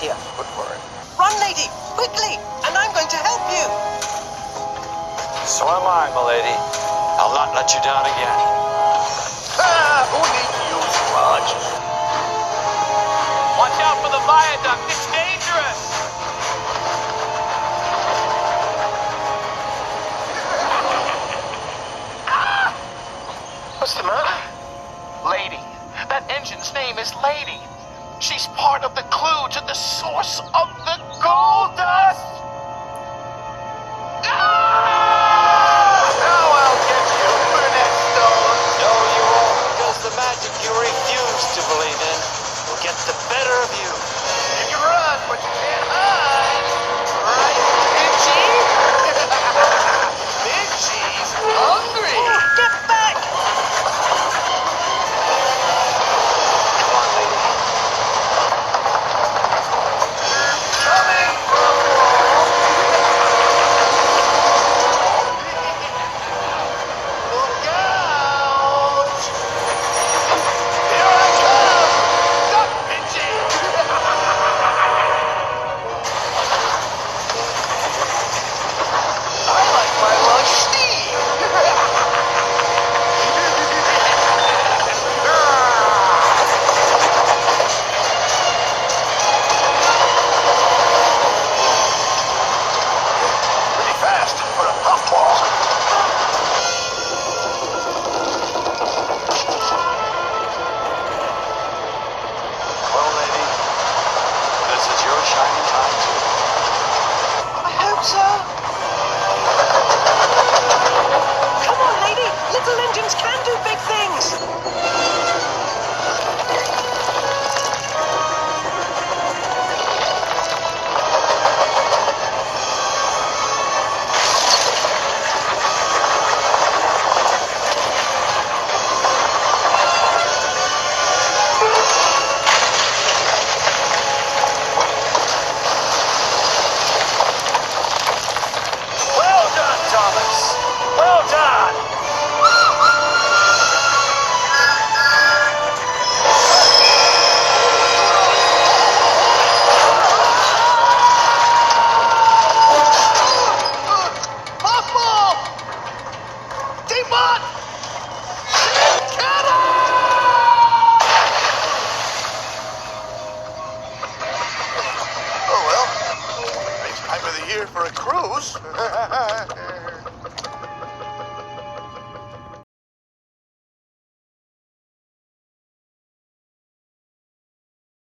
Here, good for it. Run, lady, quickly, and I'm going to help you. So am I, milady. I'll not let you down again. Who needs you, Raj? Watch out for the viaduct. It's dangerous. What's the matter? Lady. That engine's name is Lady. She's part of the clue to the source of the gold dust. Now I'll get you, Burnett Stone. No, you won't, because the magic you refuse to believe in will get the better of you. You can run, but you can't hide. Right, Itchy? Itchy's hungry. Get back! Come on, lady. Coming from home. Look out! Here I come! Duck Itchy! I like my lunch steamed. Pretty fast for a puffball. Well, lady, this is your shining time, too. I hope so. Come on, lady. Little engines can do big things. Well done, Thomas. Well done. Puffball! Demon! Cannon! Oh well, nice time of the year for a cruise.